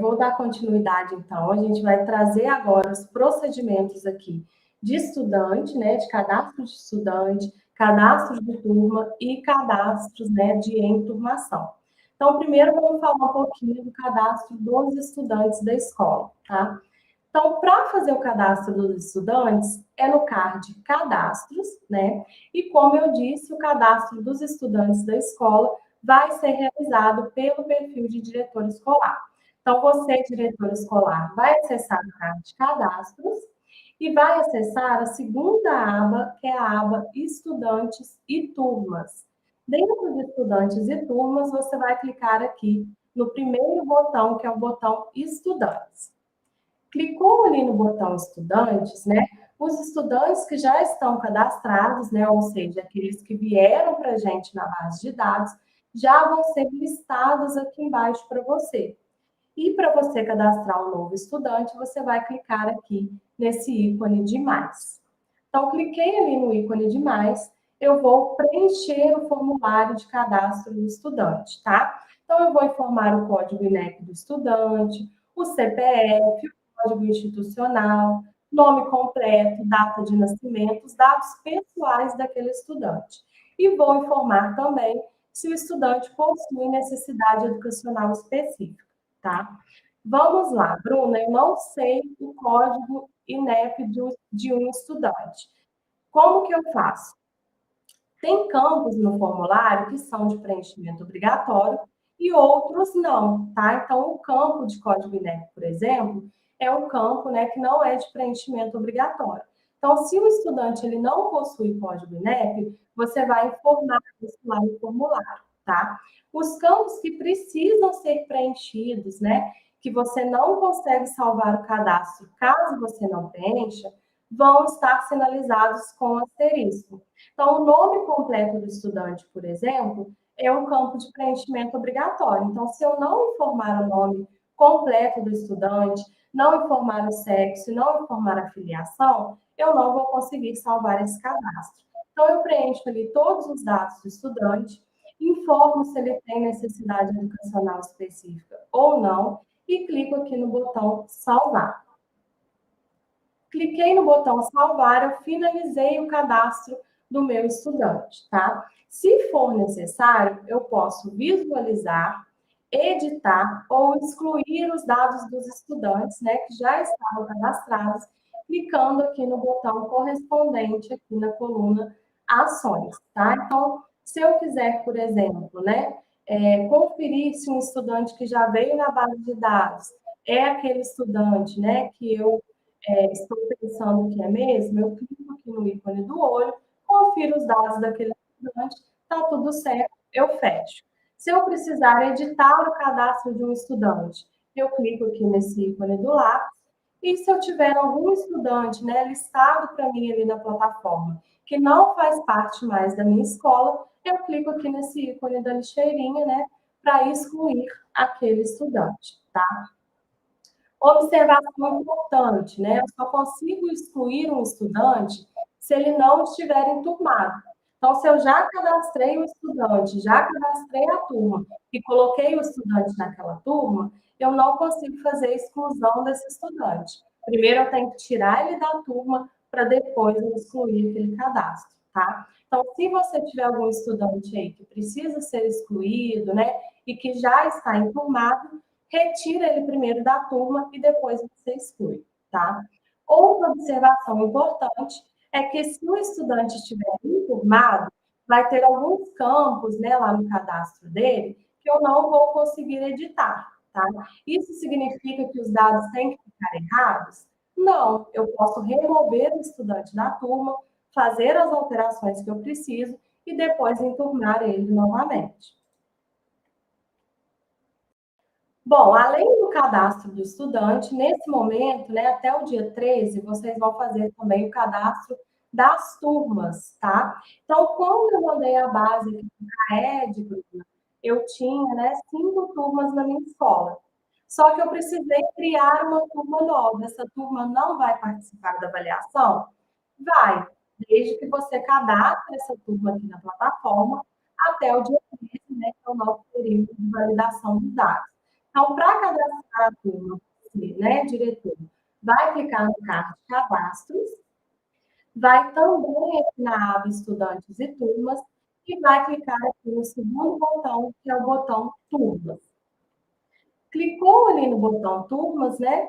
Vou dar continuidade, então. A gente vai trazer agora os procedimentos aqui de estudante, né, de cadastro de estudante, cadastro de turma e cadastros, né, de enturmação. Então, primeiro vamos falar um pouquinho do cadastro dos estudantes da escola, tá? Então, para fazer o cadastro dos estudantes, é no card Cadastros, né? E como eu disse, o cadastro dos estudantes da escola vai ser realizado pelo perfil de diretor escolar. Então, você, diretor escolar, vai acessar o card Cadastros e vai acessar a segunda aba, que é a aba Estudantes e Turmas. Dentro de Estudantes e Turmas, você vai clicar aqui no primeiro botão, que é o botão Estudantes. Clicou ali no botão estudantes, né? Os estudantes que já estão cadastrados, né? Ou seja, aqueles que vieram para a gente na base de dados, já vão ser listados aqui embaixo para você. E para você cadastrar um novo estudante, você vai clicar aqui nesse ícone de mais. Então, cliquei ali no ícone de mais, eu vou preencher o formulário de cadastro do estudante, tá? Então, eu vou informar o código INEP do estudante, o CPF, o código institucional, nome completo, data de nascimento, os dados pessoais daquele estudante. E vou informar também se o estudante possui necessidade educacional específica, tá? Vamos lá, Bruna, eu não sei o código INEP de um estudante. Como que eu faço? Tem campos no formulário que são de preenchimento obrigatório e outros não, tá? Então, o campo de código INEP, por exemplo, é um campo, né, que não é de preenchimento obrigatório. Então, se o estudante ele não possui código INEP, você vai informar isso lá no formulário, tá? Os campos que precisam ser preenchidos, né, que você não consegue salvar o cadastro caso você não preencha, vão estar sinalizados com asterisco. Então, o nome completo do estudante, por exemplo, é um campo de preenchimento obrigatório. Então, se eu não informar o nome completo do estudante, não informar o sexo, não informar a filiação, eu não vou conseguir salvar esse cadastro. Então, eu preencho ali todos os dados do estudante, informo se ele tem necessidade educacional específica ou não, e clico aqui no botão salvar. Cliquei no botão salvar, eu finalizei o cadastro do meu estudante, tá? Se for necessário, eu posso visualizar, editar ou excluir os dados dos estudantes, né, que já estavam cadastrados, clicando aqui no botão correspondente aqui na coluna ações, tá? Então, se eu quiser, por exemplo, né, conferir se um estudante que já veio na base de dados é aquele estudante, né, que eu estou pensando que é mesmo, eu clico aqui no ícone do olho, confiro os dados daquele estudante, está tudo certo, eu fecho. Se eu precisar editar o cadastro de um estudante, eu clico aqui nesse ícone do lápis, e se eu tiver algum estudante, né, listado para mim ali na plataforma, que não faz parte mais da minha escola, eu clico aqui nesse ícone da lixeirinha, né, para excluir aquele estudante, tá? Observação importante, né? Eu só consigo excluir um estudante se ele não estiver enturmado. Então, se eu já cadastrei o estudante, já cadastrei a turma e coloquei o estudante naquela turma, eu não consigo fazer a exclusão desse estudante. Primeiro, eu tenho que tirar ele da turma para depois eu excluir aquele cadastro, tá? Então, se você tiver algum estudante aí que precisa ser excluído, né, e que já está enturmado, retira ele primeiro da turma e depois você exclui, tá? Outra observação importante é que se o estudante estiver enturmado, vai ter alguns campos, né, lá no cadastro dele, que eu não vou conseguir editar, tá? Isso significa que os dados têm que ficar errados? Não, eu posso remover o estudante da turma, fazer as alterações que eu preciso e depois enturmar ele novamente. Bom, além do cadastro do estudante, nesse momento, né, até o dia 13, vocês vão fazer também o cadastro das turmas, tá? Então, quando eu mandei a base aqui para o CAED, Bruna, eu tinha, né, 5 turmas na minha escola. Só que eu precisei criar uma turma nova. Essa turma não vai participar da avaliação? Vai, desde que você cadastre essa turma aqui na plataforma até o dia 13, né, que é o nosso período de validação dos dados. Então, para cadastrar a turma, você, né, diretor, vai clicar no card Cadastros, vai também aqui na aba Estudantes e Turmas e vai clicar aqui no segundo botão, que é o botão Turmas. Clicou ali no botão Turmas, né?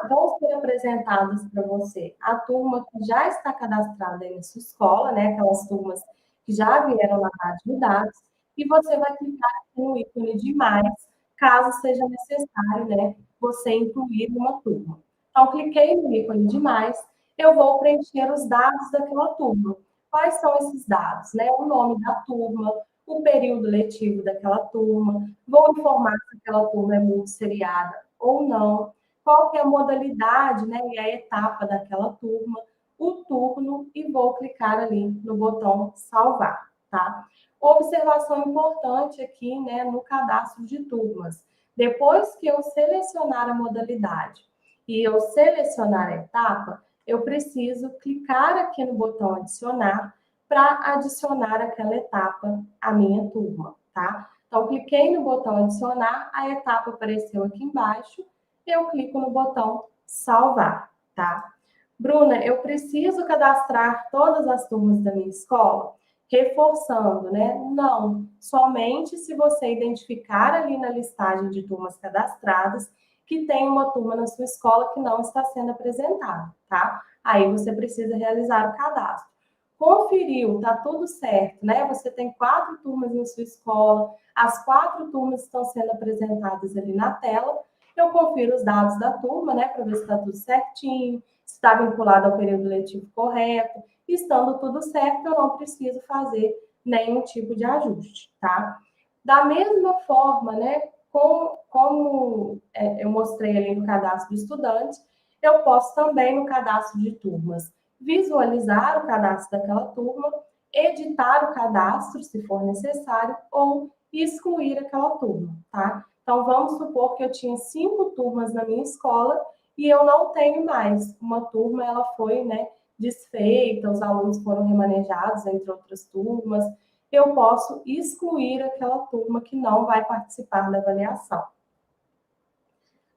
Vão ser apresentadas para você a turma que já está cadastrada aí na sua escola, né? Aquelas turmas que já vieram na base de dados, e você vai clicar aqui no ícone de mais, caso seja necessário, né? Você incluir uma turma. Então, cliquei no ícone de mais, eu vou preencher os dados daquela turma. Quais são esses dados, né? O nome da turma, o período letivo daquela turma, vou informar se aquela turma é multisseriada ou não, qual que é a modalidade, né, e a etapa daquela turma, o turno, e vou clicar ali no botão salvar, tá? Observação importante aqui, né, no cadastro de turmas. Depois que eu selecionar a modalidade e eu selecionar a etapa, eu preciso clicar aqui no botão adicionar para adicionar aquela etapa à minha turma, tá? Então, cliquei no botão adicionar, a etapa apareceu aqui embaixo, eu clico no botão salvar, tá? Bruna, eu preciso cadastrar todas as turmas da minha escola? Reforçando, né? Não, somente se você identificar ali na listagem de turmas cadastradas que tem uma turma na sua escola que não está sendo apresentada, tá? Aí você precisa realizar o cadastro. Conferiu, tá tudo certo, né? Você tem 4 turmas na sua escola, as 4 turmas estão sendo apresentadas ali na tela. Eu confiro os dados da turma, né, para ver se está tudo certinho, se está vinculado ao período letivo correto. Estando tudo certo, eu não preciso fazer nenhum tipo de ajuste, tá? Da mesma forma, né, como eu mostrei ali no cadastro de estudantes, eu posso também no cadastro de turmas visualizar o cadastro daquela turma, editar o cadastro, se for necessário, ou excluir aquela turma, tá? Então, vamos supor que eu tinha 5 turmas na minha escola e eu não tenho mais. Uma turma, ela foi, né, desfeita, os alunos foram remanejados entre outras turmas. Eu posso excluir aquela turma que não vai participar da avaliação.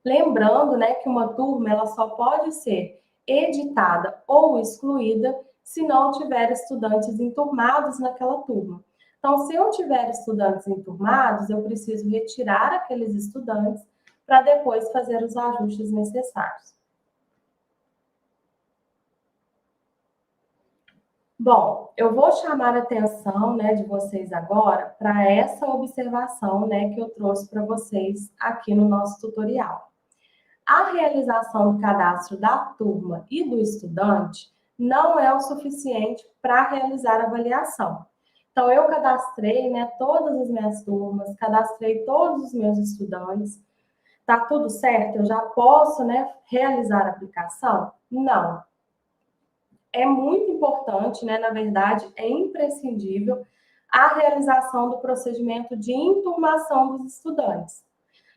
Lembrando, né, que uma turma ela só pode ser editada ou excluída se não tiver estudantes enturmados naquela turma. Então, se eu tiver estudantes enturmados, eu preciso retirar aqueles estudantes para depois fazer os ajustes necessários. Bom, eu vou chamar a atenção, né, de vocês agora para essa observação, né, que eu trouxe para vocês aqui no nosso tutorial. A realização do cadastro da turma e do estudante não é o suficiente para realizar a avaliação. Então, eu cadastrei, né, todas as minhas turmas, cadastrei todos os meus estudantes. Tá tudo certo? Eu já posso, né, realizar a aplicação? Não. É muito importante, né, na verdade, é imprescindível a realização do procedimento de enturmação dos estudantes.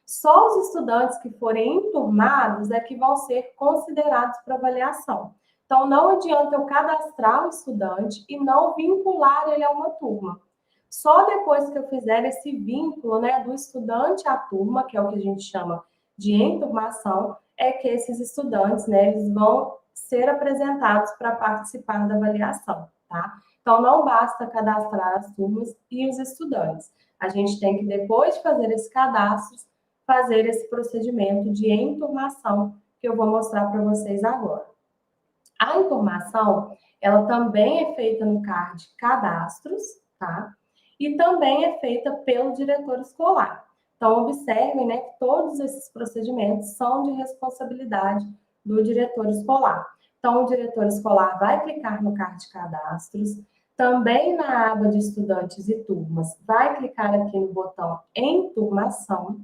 Só os estudantes que forem enturmados é que vão ser considerados para avaliação. Então, não adianta eu cadastrar o estudante e não vincular ele a uma turma. Só depois que eu fizer esse vínculo, né, do estudante à turma, que é o que a gente chama de enturmação, é que esses estudantes, né, eles vão ser apresentados para participar da avaliação, tá? Então, não basta cadastrar as turmas e os estudantes. A gente tem que, depois de fazer esse cadastro, fazer esse procedimento de enturmação que eu vou mostrar para vocês agora. A enturmação, ela também é feita no card Cadastros, tá? E também é feita pelo diretor escolar. Então, observem, né, que todos esses procedimentos são de responsabilidade do diretor escolar. Então, o diretor escolar vai clicar no card Cadastros, também na aba de estudantes e turmas, vai clicar aqui no botão Enturmação,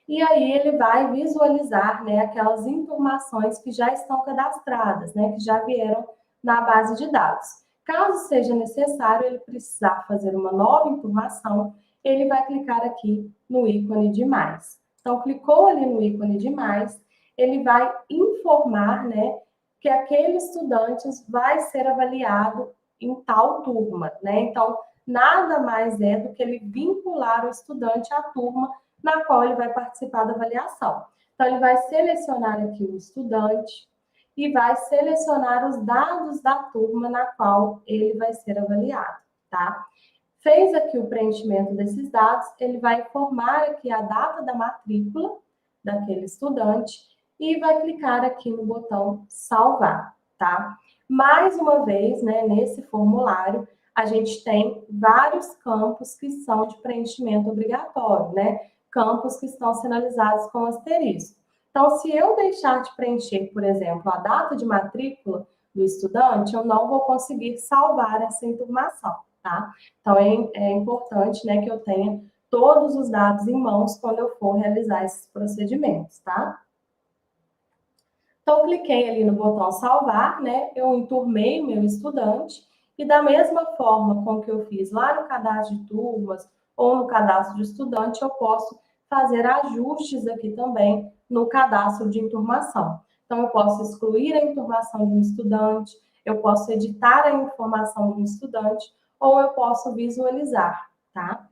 e aí ele vai visualizar, né, aquelas informações que já estão cadastradas, né, que já vieram na base de dados. Caso seja necessário ele precisar fazer uma nova informação, ele vai clicar aqui no ícone de mais. Então, clicou ali no ícone de mais, ele vai informar, né, que aquele estudante vai ser avaliado em tal turma, né? Então, nada mais é do que ele vincular o estudante à turma na qual ele vai participar da avaliação. Então, ele vai selecionar aqui o estudante e vai selecionar os dados da turma na qual ele vai ser avaliado, tá? Fez aqui o preenchimento desses dados, ele vai informar aqui a data da matrícula daquele estudante e vai clicar aqui no botão salvar, tá? Mais uma vez, né, nesse formulário, a gente tem vários campos que são de preenchimento obrigatório, né? Campos que estão sinalizados com asterisco. Então, se eu deixar de preencher, por exemplo, a data de matrícula do estudante, eu não vou conseguir salvar essa informação, tá? Então, é importante, né, que eu tenha todos os dados em mãos quando eu for realizar esses procedimentos, tá? Então, cliquei ali no botão salvar, né? Eu enturmei o meu estudante e da mesma forma com que eu fiz lá no cadastro de turmas ou no cadastro de estudante, eu posso fazer ajustes aqui também no cadastro de enturmação. Então, eu posso excluir a enturmação de um estudante, eu posso editar a informação de um estudante ou eu posso visualizar, tá?